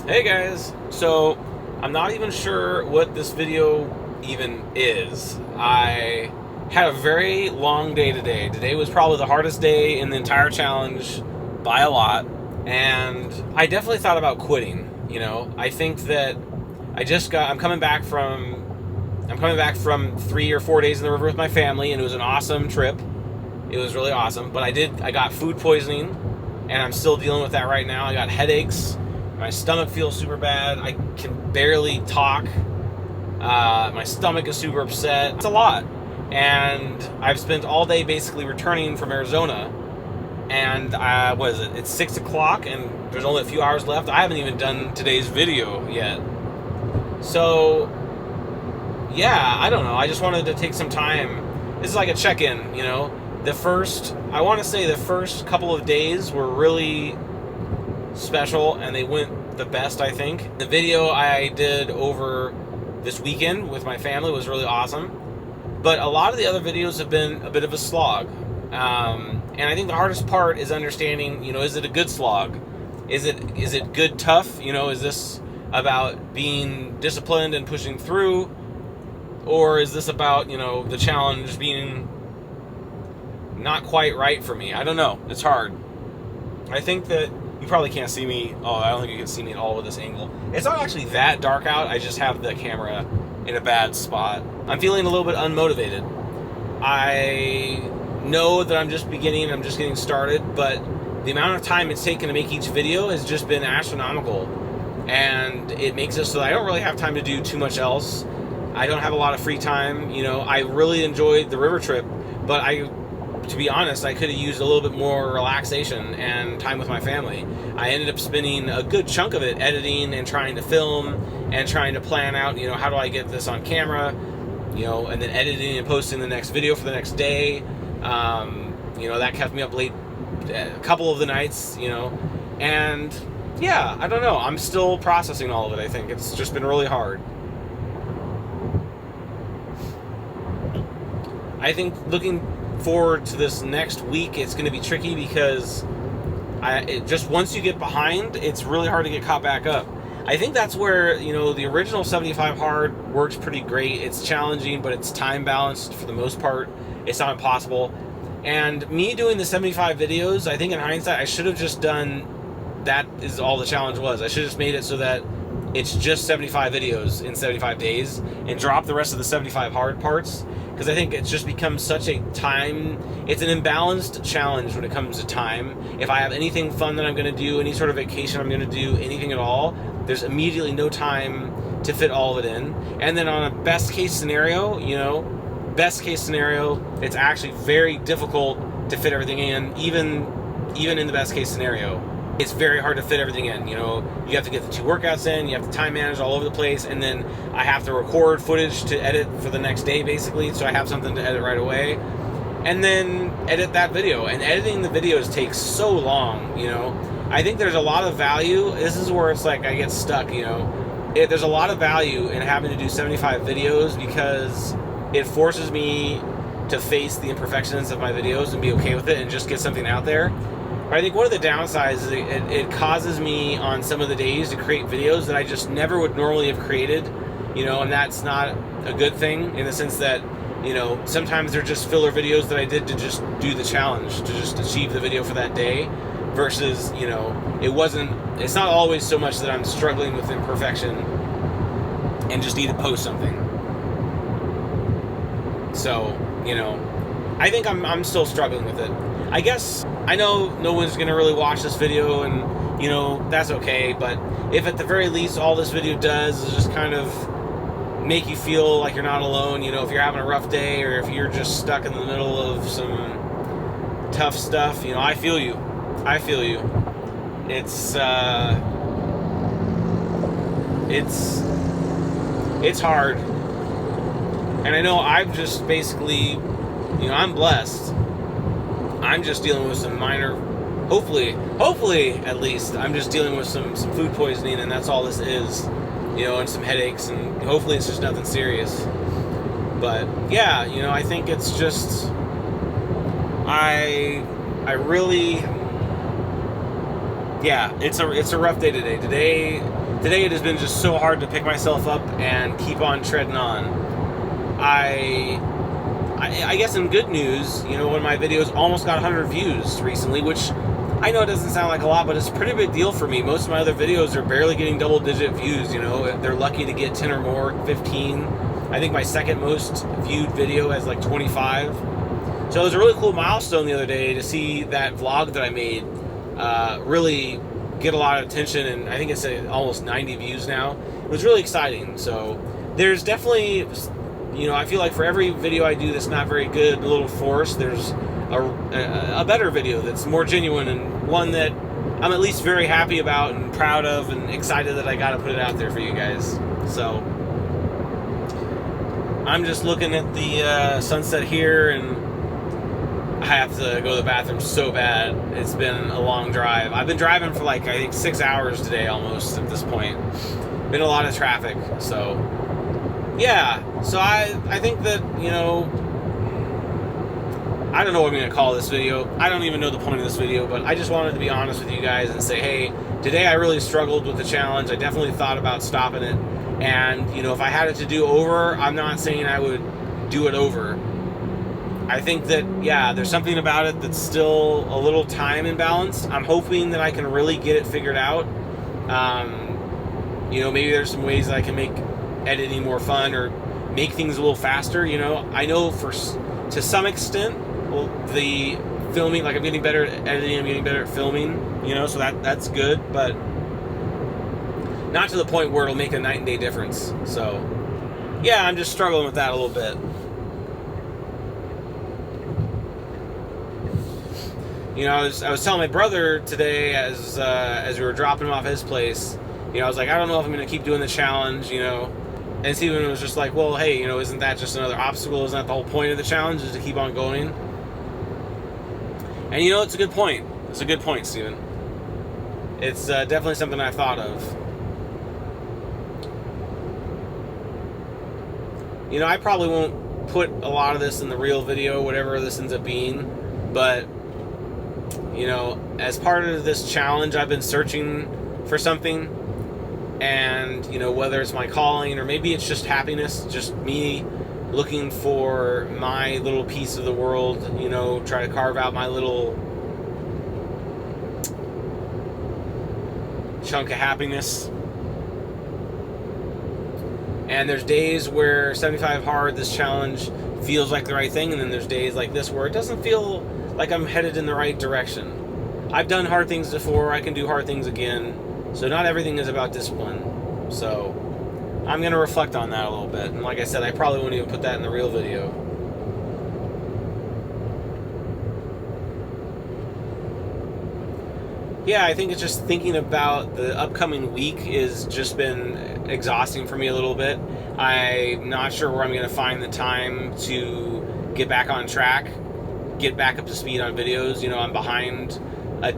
Hey guys, so I'm not even sure what this video even is. I had a very long day today. Today was probably the hardest day in the entire challenge by a lot, and I definitely thought about quitting. I think that I'm coming back from 3 or 4 days in the river with my family, and it was an awesome trip. It was really awesome, but I got food poisoning, and I'm still dealing with that right now. I got headaches. My stomach feels super bad. I can barely talk. My stomach is super upset. It's a lot. And I've spent all day basically returning from Arizona. And what is it? It's 6 o'clock and there's only a few hours left. I haven't even done today's video yet. So, yeah, I don't know. I just wanted to take some time. This is like a check-in, I want to say the first couple of days were really special, and they went the best, I think. The video I did over this weekend with my family was really awesome, but a lot of the other videos have been a bit of a slog. And I think the hardest part is understanding, is it a good slog? Is it good tough? Is this about being disciplined and pushing through? Or is this about, the challenge being not quite right for me? I don't know. It's hard. I think that you probably can't see me. Oh, I don't think you can see me at all with this angle. It's not actually that dark out. I just have the camera in a bad spot. I'm feeling a little bit unmotivated. I know that I'm just getting started, but the amount of time it's taken to make each video has just been astronomical. And it makes it so that I don't really have time to do too much else. I don't have a lot of free time. I really enjoyed the river trip, but to be honest, I could have used a little bit more relaxation and time with my family. I ended up spending a good chunk of it editing and trying to film and trying to plan out, how do I get this on camera, and then editing and posting the next video for the next day. That kept me up late a couple of the nights, and yeah, I don't know. I'm still processing all of it, I think. It's just been really hard. I think looking forward to this next week, it's going to be tricky because just once you get behind, it's really hard to get caught back up. I think that's where, the original 75 hard works pretty great. It's challenging, but it's time balanced for the most part. It's not impossible. And me doing the 75 videos, I think in hindsight, I should have just done, that is all the challenge was. I should have just made it so that it's just 75 videos in 75 days and drop the rest of the 75 hard parts. Because I think it's just become such a it's an imbalanced challenge when it comes to time. If I have anything fun that I'm going to do, any sort of vacation I'm going to do, anything at all, there's immediately no time to fit all of it in. And then on a best case scenario, it's actually very difficult to fit everything in, even in the best case scenario. It's very hard to fit everything in. You have to get the 2 workouts in, you have to time manage all over the place, and then I have to record footage to edit for the next day, basically, so I have something to edit right away, and then edit that video. And editing the videos takes so long, I think there's a lot of value. This is where it's like I get stuck, there's a lot of value in having to do 75 videos because it forces me to face the imperfections of my videos and be okay with it and just get something out there. But I think one of the downsides is it causes me on some of the days to create videos that I just never would normally have created, and that's not a good thing in the sense that, sometimes they're just filler videos that I did to just do the challenge, to just achieve the video for that day, versus, it's not always so much that I'm struggling with imperfection and just need to post something. So, I think I'm still struggling with it. I guess I know no one's going to really watch this video, and, that's okay, but if at the very least all this video does is just kind of make you feel like you're not alone, if you're having a rough day or if you're just stuck in the middle of some tough stuff, I feel you. It's hard. And I know I've just basically, I'm blessed. I'm just dealing with some minor, hopefully at least, I'm just dealing with some food poisoning, and that's all this is, and some headaches, and hopefully it's just nothing serious. But yeah, I think it's just, I really, yeah, it's a rough day today. Today today it has been just so hard to pick myself up and keep on treading on. I guess in good news, you know, one of my videos almost got 100 views recently, which I know it doesn't sound like a lot, but it's a pretty big deal for me. Most of my other videos are barely getting double-digit views, you know. They're lucky to get 10 or more, 15. I think my second most viewed video has like 25. So it was a really cool milestone the other day to see that vlog that I made really get a lot of attention, and I think it's almost 90 views now. It was really exciting. So there's definitely, you know, I feel like for every video I do that's not very good, a little forced, there's a better video that's more genuine, and one that I'm at least very happy about and proud of and excited that I got to put it out there for you guys. So I'm just looking at the sunset here, and I have to go to the bathroom so bad. It's been a long drive. I've been driving for like, I think 6 hours today almost at this point. Been a lot of traffic, so yeah. So I think that, you know, I don't know what I'm going to call this video. I don't even know the point of this video, but I just wanted to be honest with you guys and say, hey, today I really struggled with the challenge. I definitely thought about stopping it. And, you know, if I had it to do over, I'm not saying I would do it over. I think that, yeah, there's something about it that's still a little time imbalanced. I'm hoping that I can really get it figured out. You know, maybe there's some ways that I can make editing more fun or make things a little faster. You know, I know to some extent, well, the filming, like I'm getting better at editing, I'm getting better at filming, you know, so that's good, but not to the point where it'll make a night and day difference. So yeah, I'm just struggling with that a little bit. You know, I was telling my brother today as we were dropping him off his place, you know, I was like, I don't know if I'm going to keep doing the challenge, you know. And Steven was just like, well, hey, you know, isn't that just another obstacle? Isn't that the whole point of the challenge, is to keep on going? And, you know, it's a good point. It's a good point, Steven. It's definitely something I've thought of. You know, I probably won't put a lot of this in the real video, whatever this ends up being, but, you know, as part of this challenge, I've been searching for something, and, you know, whether it's my calling or maybe it's just happiness, just me looking for my little piece of the world, you know, try to carve out my little chunk of happiness. And there's days where 75 hard, this challenge feels like the right thing, and then there's days like this where it doesn't feel like I'm headed in the right direction. I've done hard things before, I can do hard things again, so not everything is about discipline. So I'm going to reflect on that a little bit, and like I said, I probably won't even put that in the real video. Yeah, I think it's just thinking about the upcoming week has just been exhausting for me a little bit. I'm not sure where I'm going to find the time to get back on track, get back up to speed on videos. You know, I'm behind. I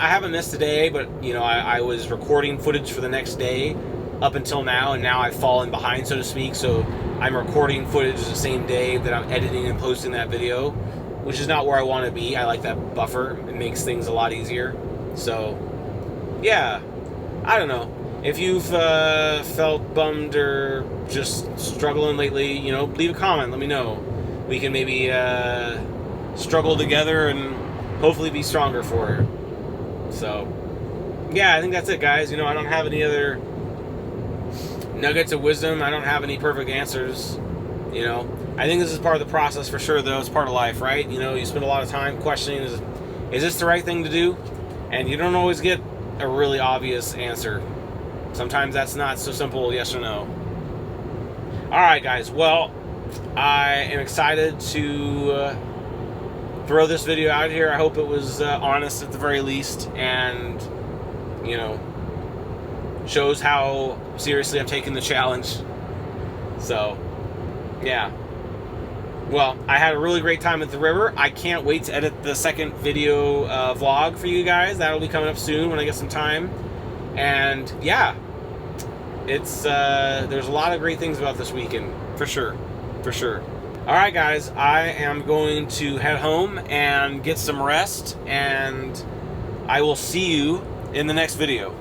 haven't missed a day, but, you know, I was recording footage for the next day up until now, and now I've fallen behind, so to speak. So I'm recording footage the same day that I'm editing and posting that video, which is not where I want to be. I like that buffer. It makes things a lot easier. So, yeah, I don't know. If you've felt bummed or just struggling lately, you know, leave a comment. Let me know. We can maybe struggle together and hopefully be stronger for it. So, yeah, I think that's it, guys. You know, I don't have any other nuggets of wisdom. I don't have any perfect answers, you know. I think this is part of the process for sure, though. It's part of life, right? You know, you spend a lot of time questioning, is this the right thing to do? And you don't always get a really obvious answer. Sometimes that's not so simple, yes or no. Alright, guys. Well, I am excited to throw this video out here. I hope it was honest at the very least, and, you know, shows how seriously I'm taking the challenge. So, yeah. Well, I had a really great time at the river. I can't wait to edit the second video vlog for you guys. That'll be coming up soon when I get some time. And yeah, it's there's a lot of great things about this weekend, for sure, for sure. All right, guys, I am going to head home and get some rest, and I will see you in the next video.